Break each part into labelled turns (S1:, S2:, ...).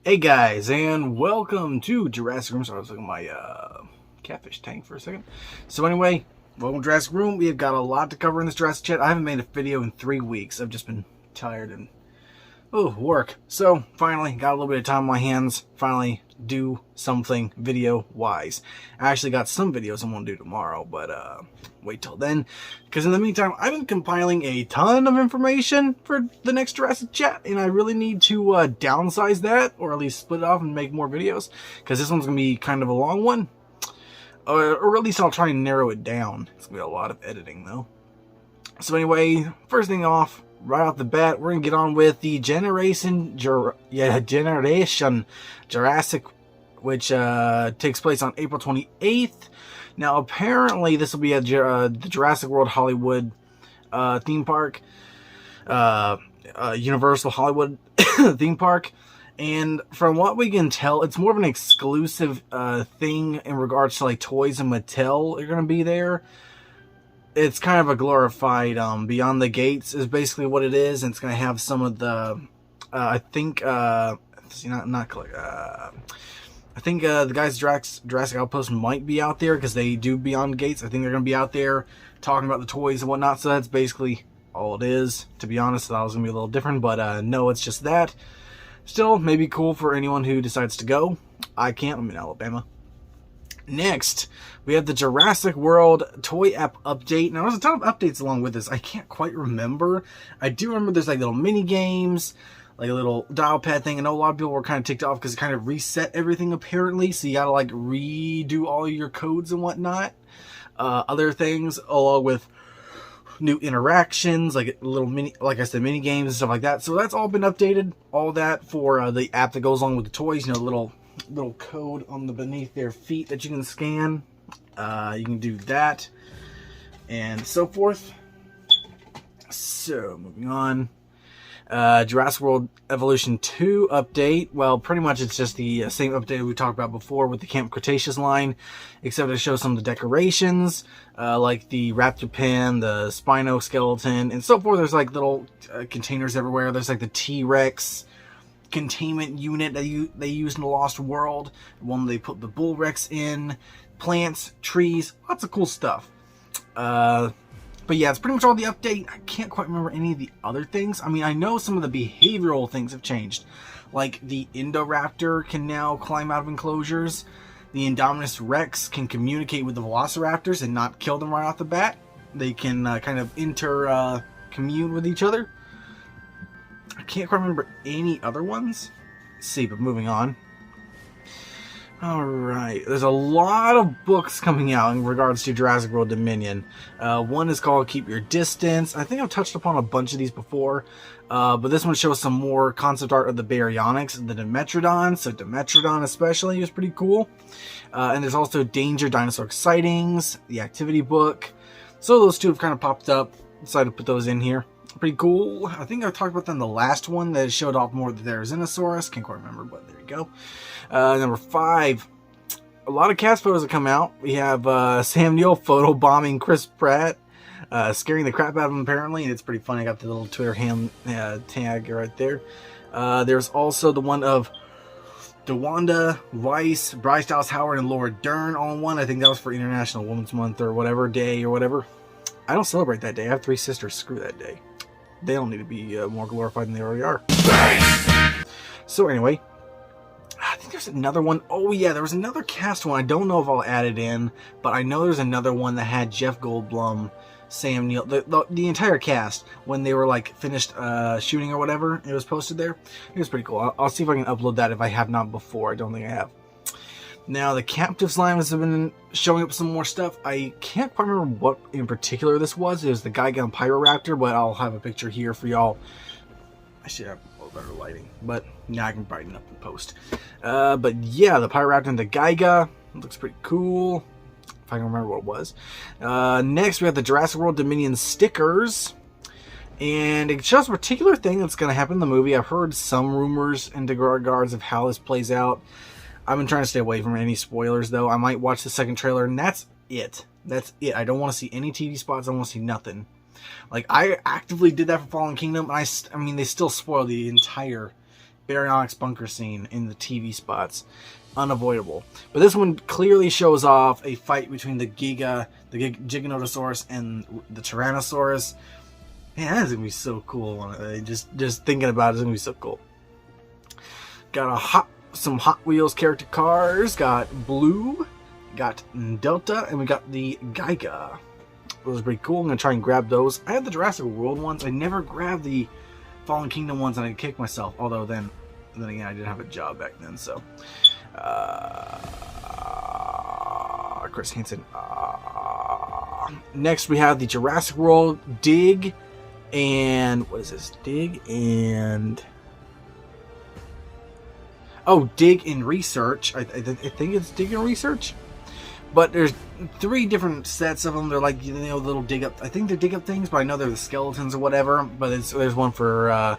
S1: Hey guys, and welcome to Jurassic Room. So I was looking at my catfish tank for a second. So anyway, welcome to Jurassic Room. We have got a lot to cover in this Jurassic chat. I haven't made a video in 3 weeks. I've just been tired and work. So finally got a little bit of time on my hands. Finally do something video wise. I actually got some videos I'm gonna do tomorrow, but wait till then, because in the meantime I've been compiling a ton of information for the next Jurassic chat, and I really need to downsize that, or at least split it off and make more videos, because this one's gonna be kind of a long one, or at least I'll try and narrow it down. It's gonna be a lot of editing though. So anyway, first thing off, right off the bat, we're gonna get on with the Generation Jurassic, which takes place on April 28th. Now, apparently, this will be at the Jurassic World Hollywood theme park, Universal Hollywood theme park. And from what we can tell, it's more of an exclusive thing in regards to like toys and Mattel are gonna be there. It's kind of a glorified Beyond the Gates is basically what it is, and it's going to have some of the I think the guys Jurassic Outpost might be out there, because they do Beyond the Gates. I think they're going to be out there talking about the toys and whatnot, so that's basically all it is. To be honest, that was going to be a little different, but no, it's just that. Still, maybe cool for anyone who decides to go. I can't. I'm in Alabama. Next, we have the Jurassic World toy app update. Now, there's a ton of updates along with this. I can't quite remember. I do remember there's like little mini games, like a little dial pad thing. I know a lot of people were kind of ticked off because it kind of reset everything apparently. So you gotta like redo all your codes and whatnot. Other things along with new interactions, like little mini, like I said, mini games and stuff like that. So that's all been updated. All that for the app that goes along with the toys. You know, little code on the beneath their feet that you can scan. You can do that and so forth. So moving on, Jurassic World Evolution 2 update. Well, pretty much it's just the same update we talked about before with the Camp Cretaceous line, except it shows some of the decorations, like the Raptor pen, the Spino skeleton, and so forth. There's like little containers everywhere. There's like the T-Rex containment unit that they used in the Lost World, one they put the Bull Rex in, plants, trees, lots of cool stuff. But yeah, it's pretty much all the update. I can't quite remember any of the other things. I mean, I know some of the behavioral things have changed, like the Indoraptor can now climb out of enclosures. The Indominus Rex can communicate with the Velociraptors and not kill them right off the bat. They can kind of commune with each other. I can't quite remember any other ones. Let's see, but moving on. Alright, there's a lot of books coming out in regards to Jurassic World Dominion. One is called Keep Your Distance. I think I've touched upon a bunch of these before, but this one shows some more concept art of the Baryonyx and the Dimetrodon. So Dimetrodon especially is pretty cool. And there's also Danger Dinosaur Sightings, the activity book. So those two have kind of popped up. Decided to put those in here. Pretty cool. I think I talked about them in the last one that showed off more of the Therizenosaurus. Can't quite remember, but there you go. Number 5. A lot of cast photos have come out. We have Sam Neill photo bombing Chris Pratt, scaring the crap out of him apparently, and it's pretty funny. I got the little Twitter tag right there. There's also the one of DeWanda, Weiss, Bryce Dallas Howard, and Laura Dern all in one. I think that was for International Women's Month or whatever day or whatever. I don't celebrate that day. I have 3 sisters. Screw that day. They don't need to be more glorified than they already are. So anyway, I think there's another one. Oh yeah, there was another cast one. I don't know if I'll add it in, but I know there's another one that had Jeff Goldblum, Sam Neill, the entire cast when they were like finished shooting or whatever. It was posted there. It was pretty cool. I'll see if I can upload that if I have not before. I don't think I have. Now, the Captive Slime has been showing up some more stuff. I can't quite remember what in particular this was. It was the Gigan Pyroraptor, but I'll have a picture here for y'all. I should have a little better lighting, but now I can brighten up and post. But yeah, the Pyroraptor and the Giga. It looks pretty cool, if I can remember what it was. Next, we have the Jurassic World Dominion stickers. And it shows a particular thing that's going to happen in the movie. I've heard some rumors in regards of how this plays out. I've been trying to stay away from any spoilers, though. I might watch the second trailer, and that's it. That's it. I don't want to see any TV spots. I don't want to see nothing. Like, I actively did that for Fallen Kingdom, and I mean, they still spoil the entire baryonyx bunker scene in the TV spots. Unavoidable. But this one clearly shows off a fight between the Giganotosaurus and the Tyrannosaurus. Man, that's gonna be so cool. Just thinking about it's gonna be so cool. Got some Hot Wheels character cars. Got Blue, got Delta, and we got the Giga. Those are pretty cool. I'm gonna try and grab those. I have the Jurassic World ones. I never grabbed the Fallen Kingdom ones, and I kicked myself. Although then again, I didn't have a job back then. So, Chris Hansen. Next, we have the Jurassic World Dig, and what is this? Dig and Dig and Research. I think it's Dig and Research. But there's 3 different sets of them. They're like, little dig up. I think they're dig up things, but I know they're the skeletons or whatever. But there's one for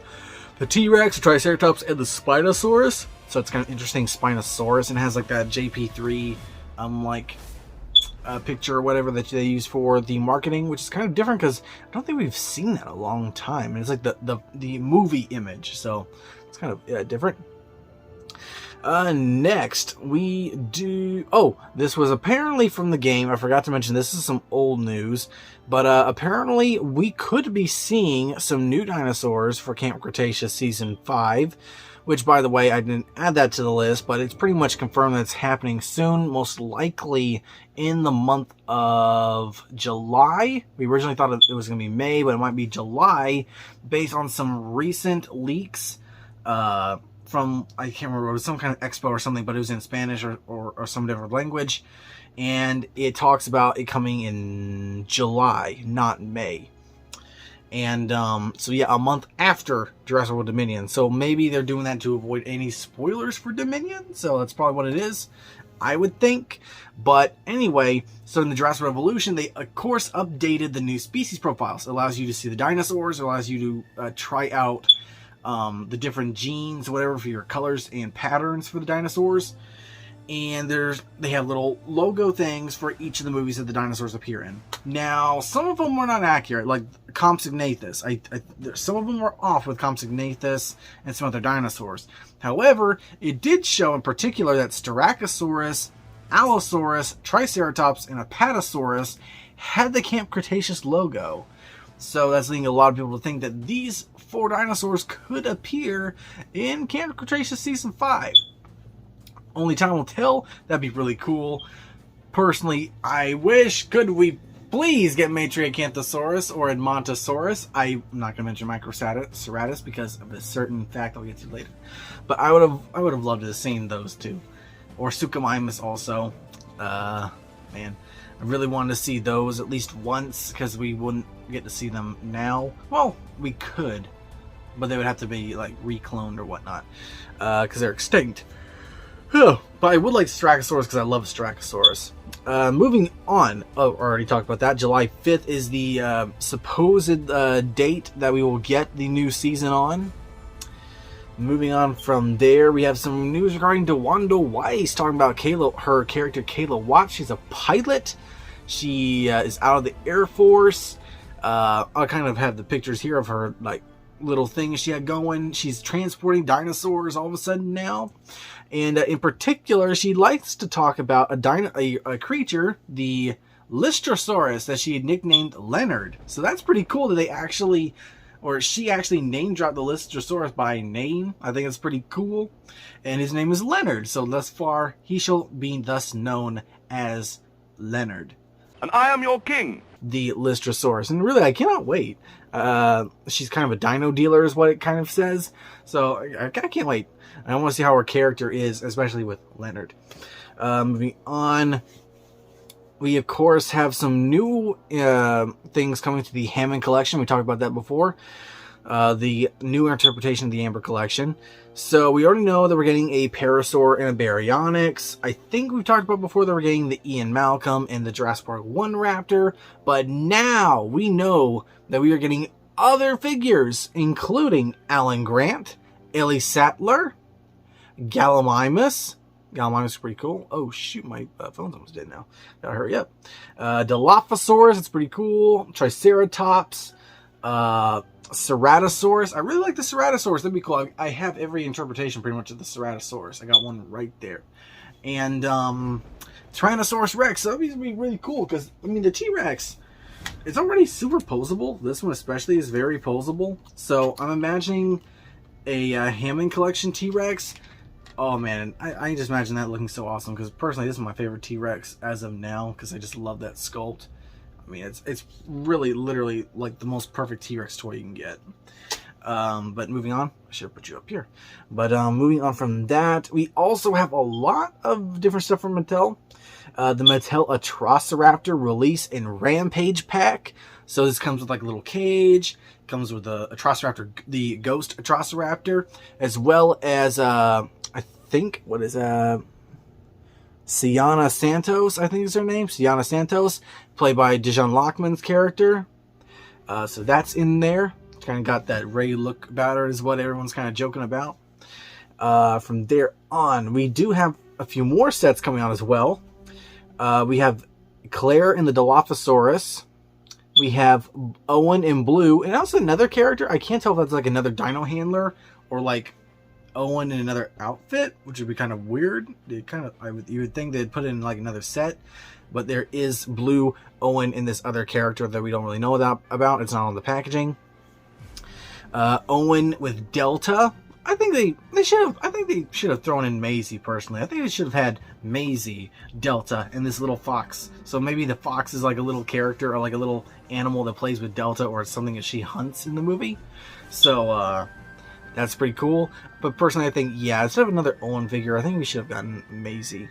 S1: the T-Rex, the Triceratops, and the Spinosaurus. So it's kind of interesting, Spinosaurus, and it has like that JP3 picture or whatever that they use for the marketing, which is kind of different because I don't think we've seen that in a long time. And it's like the movie image, so it's kind of different. Next we do, this was apparently from the game. I forgot to mention this is some old news, but apparently we could be seeing some new dinosaurs for Camp Cretaceous Season 5, which, by the way, I didn't add that to the list, but it's pretty much confirmed that it's happening soon, most likely in the month of July. We originally thought it was going to be May, but it might be July, based on some recent leaks from, I can't remember, it was some kind of expo or something, but it was in Spanish or some different language, and it talks about it coming in July, not May. And so yeah, a month after Jurassic World Dominion. So maybe they're doing that to avoid any spoilers for Dominion. So that's probably what it is, I would think. But anyway, so in the Jurassic Revolution, they of course updated the new species profiles. It allows you to see the dinosaurs. It allows you to try out the different genes, whatever, for your colors and patterns for the dinosaurs. And they have little logo things for each of the movies that the dinosaurs appear in. Now, some of them were not accurate, like Compsognathus. Some of them were off with Compsognathus and some other dinosaurs. However, it did show in particular that Styracosaurus, Allosaurus, Triceratops, and Apatosaurus had the Camp Cretaceous logo. So that's leading a lot of people to think that these 4 dinosaurs could appear in Camp Cretaceous Season 5. Only time will tell. That'd be really cool. Personally, I wish, could we please get Matriacanthosaurus or Edmontosaurus? I'm not going to mention Microceratus because of a certain fact I'll get to later. But I would have loved to have seen those 2. Or Suchomimus also. Man, I really wanted to see those at least once because we wouldn't get to see them now. Well, we could, but they would have to be like recloned or whatnot because they're extinct. But I would like Styracosaurus because I love Styracosaurus. Moving on. Oh, I already talked about that. July 5th is the supposed date that we will get the new season on. Moving on from there, we have some news regarding DeWanda Weiss, talking about her character Kayla Watts. She's a pilot. She is out of the Air Force. I kind of have the pictures here of her, like, little things she had going. She's transporting dinosaurs all of a sudden now. And in particular, she likes to talk about a creature, the Lystrosaurus, that she had nicknamed Leonard. So that's pretty cool that she actually name dropped the Lystrosaurus by name. I think it's pretty cool. And his name is Leonard. So thus far, he shall be thus known as Leonard.
S2: And I am your king.
S1: The Lystrosaurus. And really, I cannot wait. She's kind of a dino dealer is what it kind of says. So I can't wait. I want to see how her character is, especially with Leonard. Moving on. We, of course, have some new things coming to the Hammond collection. We talked about that before. The new interpretation of the Amber collection. So we already know that we're getting a Parasaur and a Baryonyx. I think we've talked about before that we're getting the Ian Malcolm and the Jurassic Park 1 Raptor. But now we know that we are getting other figures, including Alan Grant, Ellie Sattler, Gallimimus. Gallimimus is pretty cool. Oh shoot, my phone's almost dead now. Gotta hurry up. Dilophosaurus, it's pretty cool. Triceratops. Ceratosaurus. I really like the Ceratosaurus. That'd be cool. I have every interpretation pretty much of the Ceratosaurus. I got one right there. And Tyrannosaurus Rex. So that'd be really cool because, I mean, the T-Rex, it's already super posable. This one especially is very posable. So I'm imagining a Hammond Collection T-Rex. Oh man, I just imagine that looking so awesome because personally this is my favorite T-Rex as of now because I just love that sculpt. I mean, it's really literally like the most perfect T-Rex toy you can get. But moving on, I should have put you up here. But moving on from that, we also have a lot of different stuff from Mattel. The Mattel Atrociraptor Release and Rampage pack. So this comes with like a little cage. Comes with the Atrociraptor, the Ghost Atrociraptor, as well as I think what is Sienna Santos, I think is her name. Sienna Santos, played by Dijon Lockman's character. So that's in there. Kind of got that Ray look about her is what everyone's kind of joking about. From there on, we do have a few more sets coming out as well. We have Claire and the Dilophosaurus. We have Owen in blue, and also another character. I can't tell if that's like another dino handler or like Owen in another outfit, which would be kind of weird. You would think they'd put it in like another set, but there is blue Owen in this other character that we don't really know about. It's not on the packaging. Owen with Delta. I think they should have thrown in Maisie personally. I think they should have had Maisie, Delta, and this little fox. So maybe the fox is like a little character or like a little animal that plays with Delta, or it's something that she hunts in the movie. So that's pretty cool. But personally, I think, yeah, instead of another Owen figure, I think we should have gotten Maisie.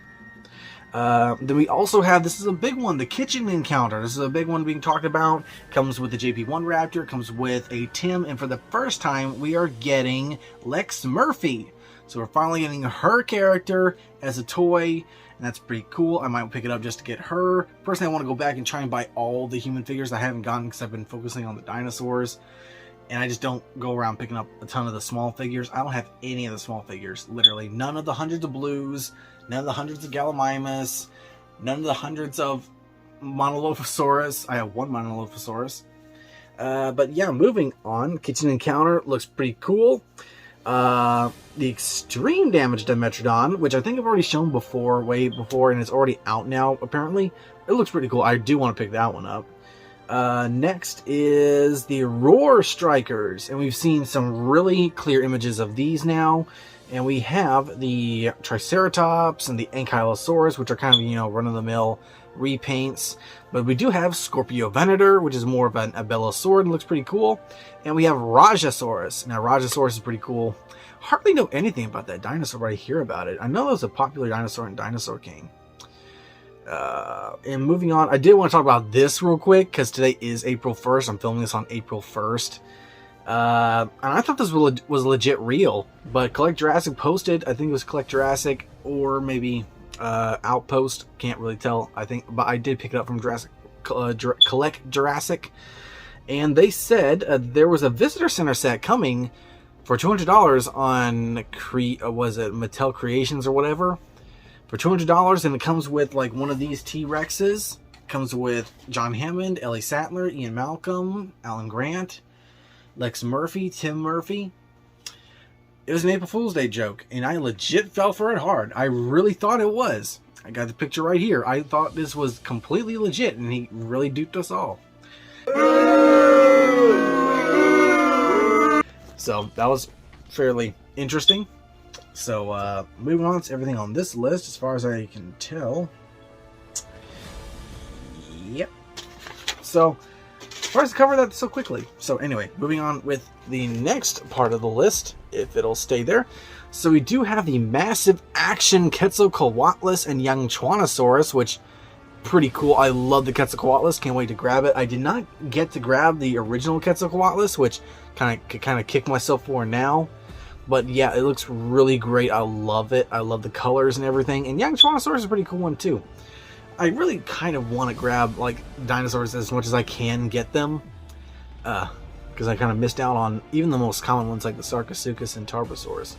S1: Then we also have, this is a big one, the Kitchen Encounter. This is a big one being talked about. Comes with the JP1 Raptor, comes with a Tim, and for the first time, we are getting Lex Murphy. So we're finally getting her character as a toy, and that's pretty cool. I might pick it up just to get her. Personally, I want to go back and try and buy all the human figures I haven't gotten because I've been focusing on the dinosaurs. And I just don't go around picking up a ton of the small figures. I don't have any of the small figures, literally. None of the hundreds of blues, none of the hundreds of Gallimimus, none of the hundreds of Monolophosaurus. I have one Monolophosaurus. But yeah, moving on. Kitchen Encounter looks pretty cool. The Extreme Damage Dimetrodon, which I think I've already shown before, way before, and it's already out now, apparently. It looks pretty cool. I do want to pick that one up. Next is the Roar Strikers, and we've seen some really clear images of these now. And we have the Triceratops and the Ankylosaurus, which are kind of, you know, run-of-the-mill repaints. But we do have Scorpio Venator, which is more of an Abelisaur, looks pretty cool. And we have Rajasaurus. Now, Rajasaurus is pretty cool. Hardly know anything about that dinosaur, but I hear about it. I know it was a popular dinosaur in Dinosaur King. And moving on, I did want to talk about this real quick, because today is April 1st. I'm filming this on April 1st. And I thought this was legit real, but Collect Jurassic posted, I think it was Collect Jurassic, or maybe Outpost, can't really tell, I think, but I did pick it up from Collect Jurassic, and they said there was a visitor center set coming for $200 on was it Mattel Creations or whatever, for $200, and it comes with like one of these T-Rexes. Comes with John Hammond, Ellie Sattler, Ian Malcolm, Alan Grant, Lex Murphy, Tim Murphy. It was an April Fool's Day joke, and I legit fell for it hard. I really thought it was. I got the picture right here. I thought this was completely legit, and he really duped us all. So that was fairly interesting. So moving on to everything on this list, as far as I can tell. Yep. So as far as to cover that so quickly. So anyway, moving on with the next part of the list, if it'll stay there. So we do have the massive action Quetzalcoatlus and young Twanasaurus, which pretty cool. I love the Quetzalcoatlus. Can't wait to grab it. I did not get to grab the original Quetzalcoatlus, which kind of kick myself for now. But yeah, it looks really great. I love it. I love the colors and everything. And young Tyrannosaurus is a pretty cool one too. I really kind of want to grab like dinosaurs as much as I can get them. Because I kind of missed out on even the most common ones like the Sarcosuchus and Tarbosaurus.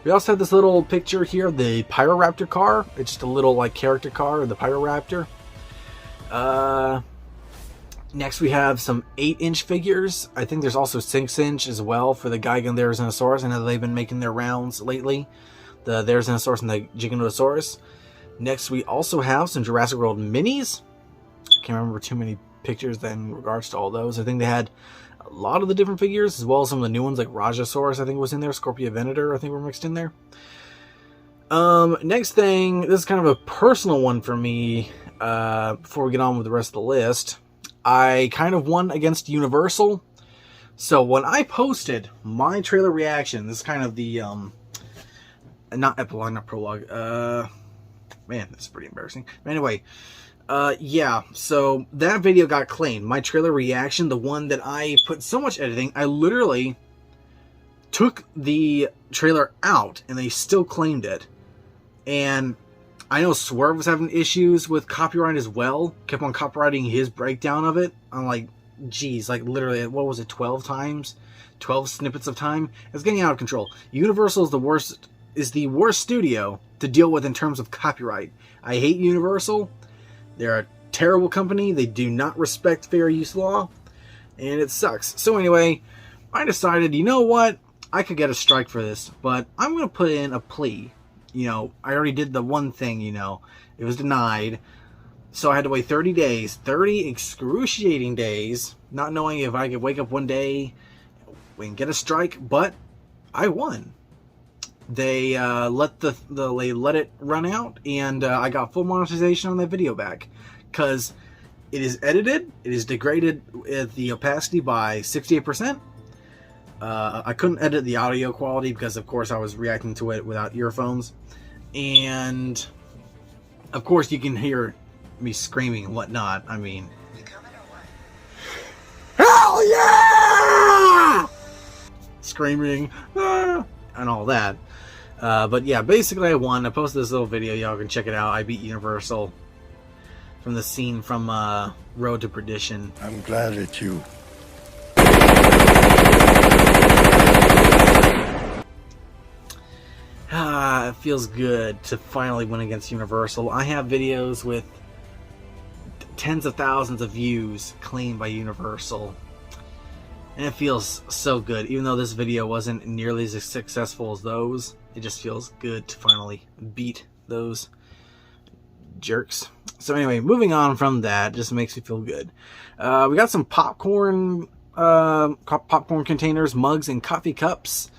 S1: We also have this little picture here of the Pyroraptor car. It's just a little like character car of the Pyroraptor. Next, we have some 8-inch figures. I think there's also 6-inch as well for the Giganotosaurus. I know they've been making their rounds lately. The Therizenosaurus and the Giganotosaurus. Next, we also have some Jurassic World minis. Can't remember too many pictures in regards to all those. I think they had a lot of the different figures, as well as some of the new ones, like Rajasaurus, I think was in there. Scorpio Venator, I think were mixed in there. Next thing, this is kind of a personal one for me. Before we get on with the rest of the list, I kind of won against Universal. So when I posted my trailer reaction, this is kind of the not epilogue, not prologue. Man, that's pretty embarrassing. But anyway, yeah, so that video got claimed. My trailer reaction, the one that I put so much editing, I literally took the trailer out and they still claimed it. And I know Swerve was having issues with copyright as well. Kept on copyrighting his breakdown of it. I'm like, geez, like literally, what was it, 12 times? 12 snippets of time? It's getting out of control. Universal is the worst studio to deal with in terms of copyright. I hate Universal. They're a terrible company. They do not respect fair use law. And it sucks. So anyway, I decided, you know what? I could get a strike for this, but I'm going to put in a plea. You know, I already did the one thing, you know. It was denied. So I had to wait 30 days. 30 excruciating days. Not knowing if I could wake up one day and get a strike. But I won. They let they let it run out. And I got full monetization on that video back. Because it is edited. It is degraded at the opacity by 68%. I couldn't edit the audio quality because, of course, I was reacting to it without earphones. And, of course, you can hear me screaming and whatnot. I mean, hell yeah! Screaming, ah! And all that. But, yeah, basically I won. I posted this little video. Y'all can check it out. I beat Universal from the scene from Road to Perdition.
S3: I'm glad it's you.
S1: It feels good to finally win against Universal. I have videos with tens of thousands of views claimed by Universal. And it feels so good. Even though this video wasn't nearly as successful as those, it just feels good to finally beat those jerks. So anyway, moving on from that, just makes me feel good. We got some popcorn containers, mugs, and coffee cups.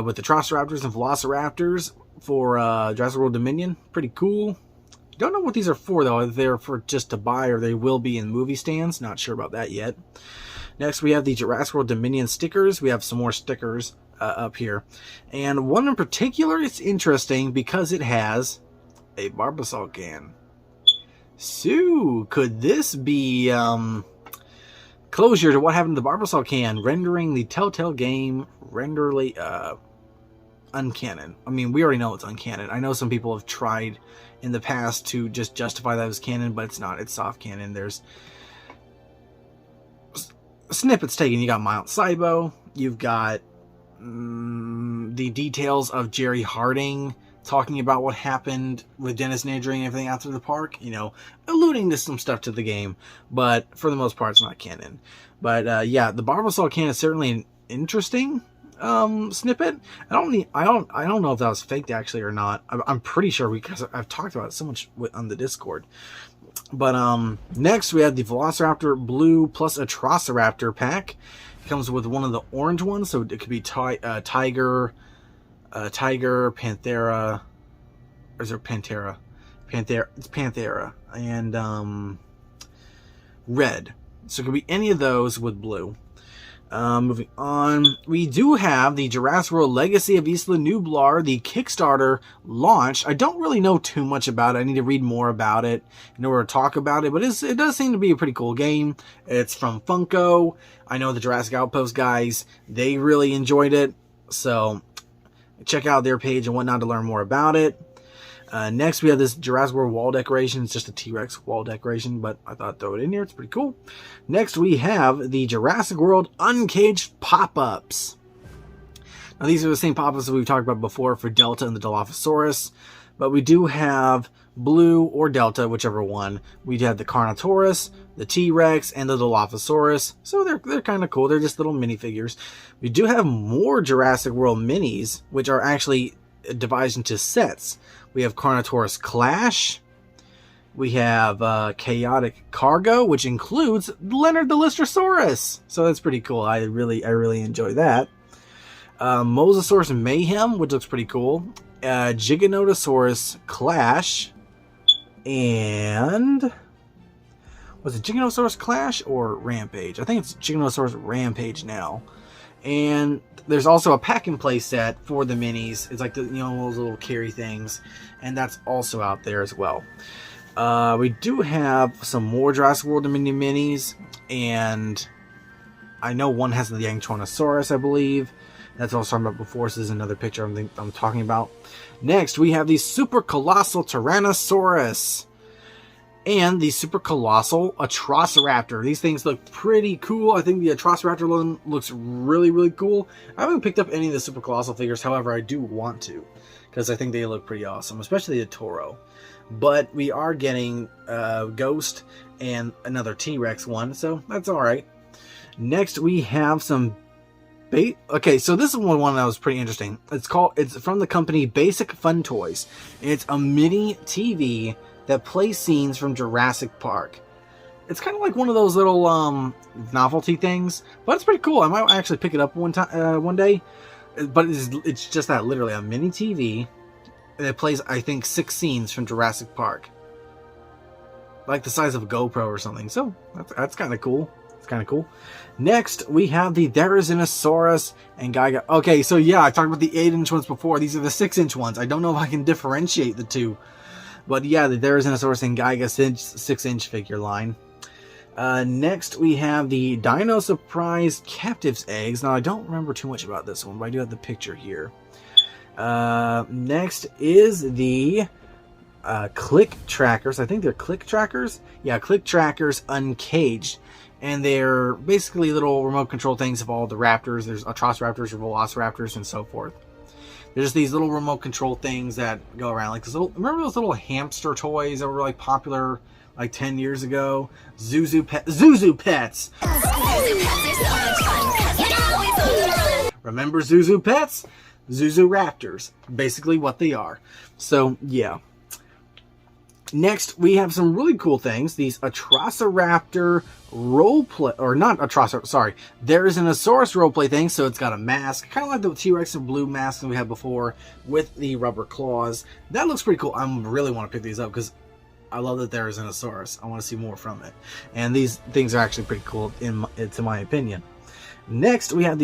S1: With the Atrocity and Velociraptors for Jurassic World Dominion. Pretty cool. Don't know what these are for, though. They're for just to buy, or they will be in movie stands. Not sure about that yet. Next, we have the Jurassic World Dominion stickers. We have some more stickers up here. And one in particular is interesting because it has a Barbasol can. So, could this be closure to what happened to the Barbasol can, rendering the Telltale game renderly uncanon? I mean, we already know it's uncanon. I know some people have tried in the past to just justify that as canon, but it's not. It's soft canon. There's snippets taken. You got Mount Sibo. You've got the details of Jerry Harding talking about what happened with Dennis Nedry and everything after the park, you know, alluding to some stuff to the game, but for the most part, it's not canon. But yeah, the Barbasol can is certainly an interesting snippet. I don't know if that was faked actually or not. I'm pretty sure because I've talked about it so much on the Discord. But next we have the Velociraptor Blue plus Atrociraptor pack. It comes with one of the orange ones, so it could be Tiger, Panthera, or is there Pantera? It's Panthera, and red. So it could be any of those with blue. Moving on, we do have the Jurassic World Legacy of Isla Nublar, the Kickstarter launch. I don't really know too much about it. I need to read more about it in order to talk about it, but it does seem to be a pretty cool game. It's from Funko. I know the Jurassic Outpost guys, they really enjoyed it, so check out their page and whatnot to learn more about it. Next, we have this Jurassic World wall decoration. It's just a T-Rex wall decoration, but I thought I'd throw it in here. It's pretty cool. Next, we have the Jurassic World Uncaged pop-ups. Now, these are the same pop-ups that we've talked about before for Delta and the Dilophosaurus, but we do have Blue or Delta, whichever one. We have the Carnotaurus, the T-Rex, and the Dilophosaurus, so they're kind of cool. They're just little minifigures. We do have more Jurassic World minis, which are actually divided into sets. We have Carnotaurus Clash. We have Chaotic Cargo, which includes Leonard the Lystrosaurus. So that's pretty cool. I really enjoy that. Mosasaurus Mayhem, which looks pretty cool. Giganotosaurus Clash. And was it Giganotosaurus Clash or Rampage? I think it's Giganotosaurus Rampage now. And there's also a pack and play set for the minis. It's like the, those little carry things, and that's also out there as well. We do have some more Jurassic World Dominion minis, and I know one has the young Twanasaurus, I believe. That's what I was talking about before, so this is another picture I'm talking about. Next, we have the Super Colossal Tyrannosaurus and the Super Colossal Atrociraptor. These things look pretty cool. I think the Atrociraptor one looks really cool. I haven't picked up any of the Super Colossal figures, however, I do want to, because I think they look pretty awesome, especially the Toro. But we are getting Ghost and another T-Rex one, so that's alright. Next, we have some okay, so this is one that was pretty interesting. It's from the company Basic Fun Toys. It's a mini TV that plays scenes from Jurassic Park. It's kind of like one of those little novelty things, but it's pretty cool. I might actually pick it up one day. But it's just that, literally a mini TV that plays, I think, 6 scenes from Jurassic Park, like the size of a GoPro or something. So that's kind of cool. Kind of cool. Next, we have the Therizenosaurus and Giga. Okay, so yeah, I talked about the 8-inch ones before. These are the 6-inch ones. I don't know if I can differentiate the two, but yeah, the Therizenosaurus and Giga 6-inch figure line. Next, we have the Dino Surprise Captive's Eggs. Now, I don't remember too much about this one, but I do have the picture here. Next is the Click Trackers. I think they're Click Trackers. Yeah, Click Trackers Uncaged. And they're basically little remote control things of all the raptors. There's Atrociraptors, Velociraptors, and so forth. They're just these little remote control things that go around. Like remember those little hamster toys that were like popular like 10 years ago? Zuzu Pets. Remember Zuzu Pets? Zuzu Raptors. Basically what they are. So, yeah. Next, we have some really cool things. These Atrociraptor roleplay, or not Atrociraptor, sorry. Therizenosaurus roleplay thing, so it's got a mask, kind of like the T-Rex and blue mask that we had before with the rubber claws. That looks pretty cool. I really want to pick these up because I love that Therizenosaurus. I want to see more from it. And these things are actually pretty cool, to my opinion. Next, we have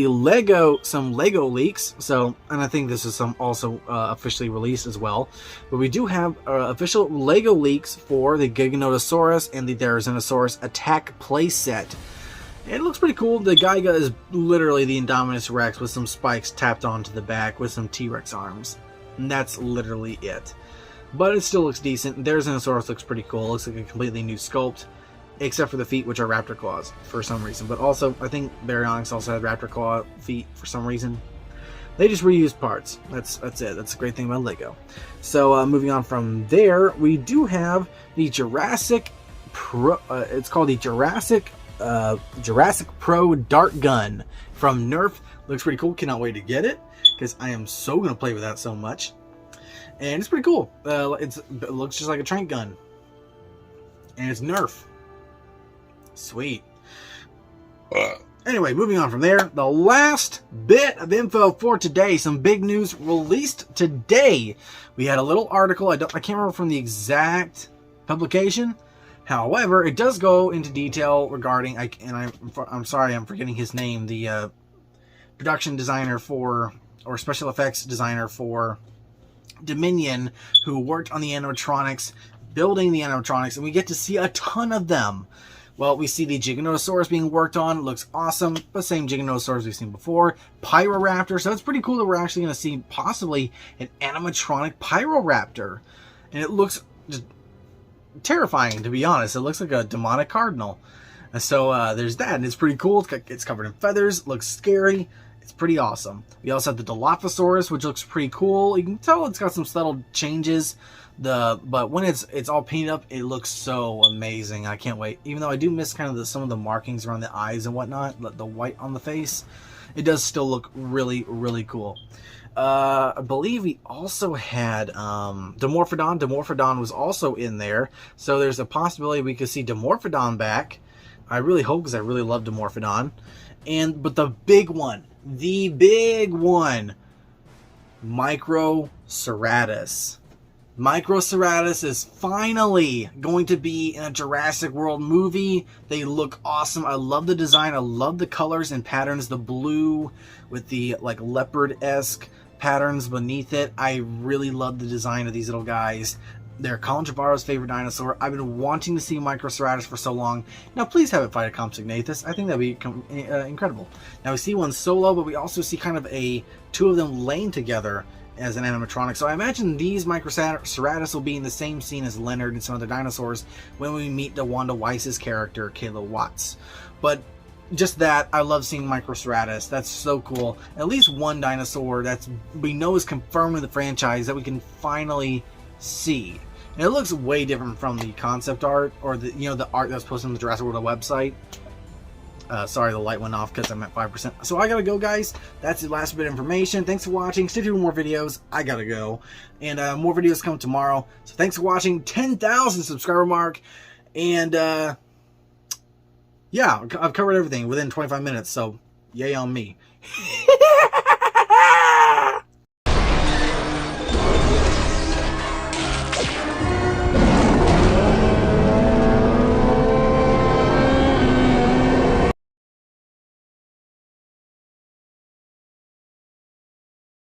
S1: some Lego leaks. So, and I think this is also officially released as well. But we do have official Lego leaks for the Giganotosaurus and the Therizenosaurus attack playset. It looks pretty cool. The Giga is literally the Indominus Rex with some spikes tapped onto the back with some T-Rex arms. And that's literally it. But it still looks decent. Therizenosaurus looks pretty cool. It looks like a completely new sculpt. Except for the feet, which are raptor claws for some reason. But also, I think Baryonyx also had raptor claw feet for some reason. They just reused parts. That's it. That's the great thing about Lego. So, moving on from there, we do have the Jurassic Pro. It's called the Jurassic Pro Dart Gun from Nerf. Looks pretty cool. Cannot wait to get it because I am so gonna play with that so much. And it's pretty cool. It looks just like a trank gun, and it's Nerf. Sweet. Anyway, moving on from there, the last bit of info for today. Some big news released today. We had a little article. I can't remember from the exact publication. However, it does go into detail regarding, I'm sorry, I'm forgetting his name. The production designer for, or special effects designer for Dominion, who worked on the animatronics, building the animatronics, and we get to see a ton of them. Well, we see the Giganotosaurus being worked on. It looks awesome. The same Giganotosaurus we've seen before. Pyroraptor. So it's pretty cool that we're actually going to see possibly an animatronic Pyroraptor. And it looks just terrifying, to be honest. It looks like a demonic cardinal. So there's that. And it's pretty cool. It's covered in feathers. Looks scary. It's pretty awesome. We also have the Dilophosaurus, which looks pretty cool. You can tell it's got some subtle changes. But when it's all painted up, it looks so amazing. I can't wait. Even though I do miss kind of some of the markings around the eyes and whatnot, the white on the face, it does still look really, really cool. I believe we also had Dimorphodon. Dimorphodon was also in there, so there's a possibility we could see Dimorphodon back. I really hope, because I really love Dimorphodon. But the big one, Microceratus. Microceratus is finally going to be in a Jurassic World movie. They look awesome. I love the design. I love the colors and patterns. The blue with the like leopard-esque patterns beneath it. I really love the design of these little guys. They're Colin Trevorrow's favorite dinosaur. I've been wanting to see Microceratus for so long. Now, please have it fight a Compsognathus. I think that'd be incredible. Now, we see one solo, but we also see kind of two of them laying together as an animatronic. So I imagine these Microceratus will be in the same scene as Leonard and some other dinosaurs when we meet the Wanda Weiss's character, Kayla Watts. But just that, I love seeing Microceratus. That's so cool. At least one dinosaur that we know is confirmed in the franchise that we can finally see. And it looks way different from the concept art, or the the art that was posted on the Jurassic World website. Sorry, the light went off because I'm at 5%. So I gotta go, guys. That's the last bit of information. Thanks for watching. Stay tuned for more videos. I gotta go. And more videos come tomorrow. So thanks for watching. 10,000 subscriber mark. And yeah, I've covered everything within 25 minutes. So yay on me.